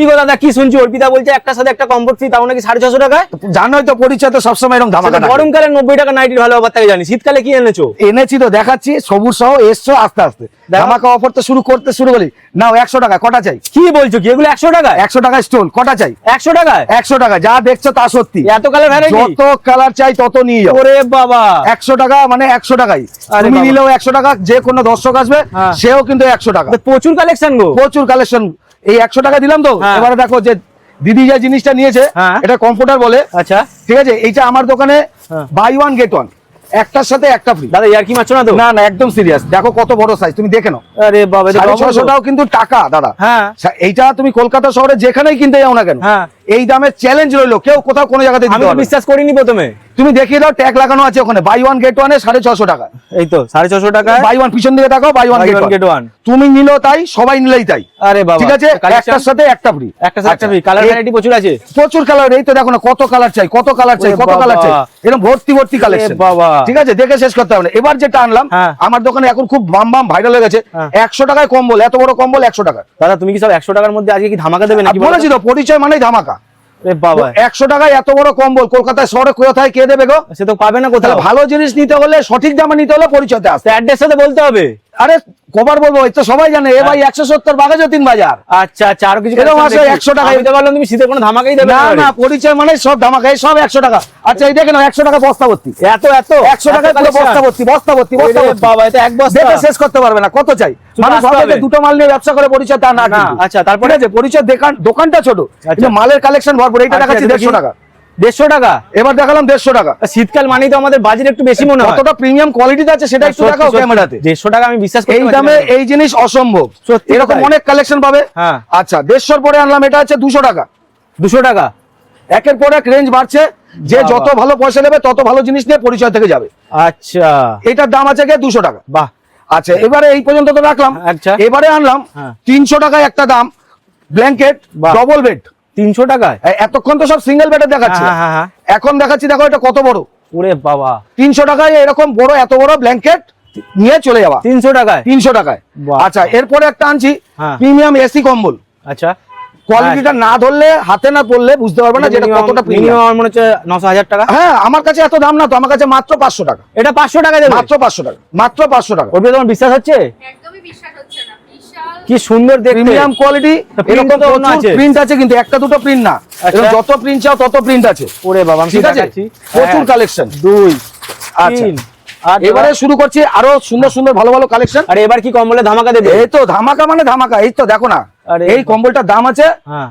কি গো দাদা, কি শুনছি অর্পিতা বলছে একটার সাথে একটা কমফোর্ট ফ্রি, তাও নাকি 650 টাকায়। জানোই তো পরিচয় তো সবসময় এরকম ধামাকা থাকে। গরমকালে 90 টাকা নাইটির ভালো অফার থাকে জানি, শীতকালে কি এনেছো? এনেছি তো দেখাচ্ছি, সবুজ সহ এসছো আস্তে আস্তে ধামাকা অফার তো শুরু করি। নাও 100 টাকা কটা চাই? কি বলছো কি, এগুলো 100 টাকায়? 100 টাকায় স্টোল কটা চাই? 100 টাকায়? 100 টাকা যা দেখছো তা সত্যি। এত কালার ভ্যারাইটি? যত কালার চাই তত নিয়ে যাও। ওরে বাবা, 100 টাকা মানে 100 টাকাই। আরে তুমি বাবা। নিলেও 100 টাকা, যে কোনো দর্শক আসবে হ্যাঁ। সেও কিন্তু 100 টাকা। প্রচুর কালেকশন গো, প্রচুর কালেকশন। এই 100 টাকা দিলাম তো। হ্যাঁ। এবারে দেখো যে দিদি যে জিনিসটা নিয়েছে হ্যাঁ। এটা কমফোর্টার বলে। আচ্ছা ঠিক আছে, এইটা আমার দোকানে হ্যাঁ। বাই ওয়ান গেট ওয়ান, একটার সাথে একটা ফ্রি। দাদা ইয়ার কি মারছো না তো? না না একদম সিরিয়াস, দেখো কত বড় সাইজ, তুমি দেখে নাও। আরে বাবা, এটা তো 650 টাকাও কিন্তু টাকা দাদা। হ্যাঁ এইটা তুমি কলকাতা শহরে যেখানেই কিনতে যাও না কেন, হ্যাঁ। এই দামের চ্যালেঞ্জ রইলো, কেউ কোথাও কোনো জায়গাতে আমি দিতে তো পারবে না। বিশ্বাস করিনি প্রথমে। তুমি দেখিয়ে দাও, ট্যাগ লাগানো আছে ওখানে, বাই ওয়ান গেট ওয়ানে 650 টাকা। এই তো 650 টাকায় বাই ওয়ান, পিছন দিকে তাকাও, বাই ওয়ান গেট ওয়ান। তুমি নিলেও তাই, সবাই নিলেই তাই। আরে বাবা, ঠিক আছে, collection? একটার সাথে একটা ফ্রি। একটা সাথে একটা ফ্রি, কালার ভ্যারাইটি প্রচুর আছে। প্রচুর কালার, এই তো দেখো না কত কালার চাই, কত কালার চাই, ওরে কত কালার বাবা। চাই, এরকম ভর্তি ভর্তি কালেকশন। বাবা। ঠিক আছে, দেখে শেষ করতে হবে না। এবার যেটা আনলাম হ্যাঁ। আমার দোকানে এখন খুব বাম ভাইরাল হয়ে গেছে, হ্যাঁ। 100 টাকায় কম্বল, এত বড় কম্বল 100 টাকা। দাদা তুমি কি সব 100 টাকার মধ্যে আজকে কি ধামাকা দেবে নাকি? বলেছি তো পরিচয় মানেই ধামাকা। আরে বাবা, 100 টাকায় এত বড় কম্বল কলকাতায় শহরে কোথায় কে দেবে গো? সে তো পাবে না কোথাও। তাহলে ভালো জিনিস নিতে হলে, সঠিক দামে নিতে হলে পরিচয়তে আসতে। অ্যাড্রেস সাথে বলতে হবে। আরে কবার বলবো, এই তো সবাই জানে। এ ভাই 170 বাঘাযতীন বাজার। আচ্ছা আচ্ছা, আরো কিছু এরকম collection আছে দেখি। 100 টাকায়। আমি তো ভাবলাম তুমি শীতের কোনো ধামাকাই দেবে না না। না, পরিচয় মানে সব ধামাকা, এই সব 100 টাকা। আচ্ছা এই দেখেন 100 টাকা বস্তা ভর্তি। এত এত 100 টাকায় পুরো বস্তা ভর্তি, বস্তা ভর্তি, বস্তা ভর্তি। বাবা, এটা এক বস্তা। দেখে শেষ করতে পারবে না, কত চাই। শুধু মানুষ আসতে ভাবে হবে। যে দুটো মাল নিয়ে ব্যবসা করে পরিচয়, তা না না, কিন্তু। আচ্ছা, তারপরে? ঠিক আছে, পরিচয় দোকানটা ছোট, কিন্তু মালের কালেকশন ভরপুর। এইটা আচ্ছা, দেখাচ্ছি এটা 150 কি? টাকা। 150 টাকা? এবার দেখালাম 150 টাকা। শীতকাল মানেই তো আমাদের বাজেট একটু বেশি মনে হয়। কতটা প্রিমিয়াম কোয়ালিটিতে আছে সেটা একটু দেখাও ক্যামেরাতে। 150 টাকা আমি বিশ্বাস করতে এই পারছি দামে না। এই জিনিস অসম্ভব, সত্যি এরকম তাই। অনেক কালেকশন পাবে। হ্যাঁ। আচ্ছা 150 পরে আনলাম, এটা আছে 200 টাকা। 200 টাকা? একের পর এক রেঞ্জ বাড়ছে, যে বাহ, যত ভালো পয়সা নেবে তত ভালো জিনিস নিয়ে পরিচয় থেকে যাবে। আচ্ছা এটার দাম আছে 200 টাকা। বাহ। আচ্ছা এবারে এই পর্যন্ত তো রাখলাম। আচ্ছা। এবারে আনলাম হ্যাঁ। 300 টাকায় একটা দাম, ব্ল্যাঙ্কেট বাহ। Double bed. 300 টাকায়? এতক্ষণ তো সব সিঙ্গেল বেডে দেখাচ্ছি, হ্যাঁ, হ্যাঁ, হ্যাঁ। এখন দেখাচ্ছি, দেখো এটা কত বড়। ওরে বাবা, 300 টাকায় এরকম বড়, এত বড় ব্ল্যাঙ্কেট নিয়ে চলে যাওয়া। 300 টাকায়? 300 টাকায়। বাহ। আচ্ছা এরপরে একটা আনছি হ্যাঁ। প্রিমিয়াম এসি কম্বল। আচ্ছা, কোয়ালিটিটা না ধরলে, হাতে না পড়লে বুঝতে পারবে না যেটা কতটা প্রিমিয়াম। মিনিমাম মনে হচ্ছে 900-1000 টাকা। হ্যাঁ, আমার কাছে এত দাম না তো, আমার কাছে মাত্র 500 টাকা। এটা 500 টাকা দেবে? মাত্র 500 টাকা, মাত্র 500 টাকা। ওর তোমার বিশ্বাস হচ্ছে? একদমই বিশ্বাস হচ্ছে না। বিশাল কি সুন্দর দেখতে। প্রিমিয়াম কোয়ালিটি, print এরকম তো অন্য আছে। প্রিন্ট আছে, কিন্তু একটা দুটো প্রিন্ট না। আচ্ছা। এরকম যত প্রিন্ট চাও তত প্রিন্ট আছে। ওরে বাবা, আমি ঠিক আছে, দেখাচ্ছি। প্রচুর 1 কালেকশন। 2 আচ্ছা 3 আর এবারে শুরু করছি আরো সুন্দর সুন্দর ভালো ভালো কালেকশন। আরে এবার কি কম্বলে ধামাকা দেবে? এই তো ধামাকা মানে ধামাকা, এই তো দেখো না, আরে এই কম্বলটার দাম আছে হ্যাঁ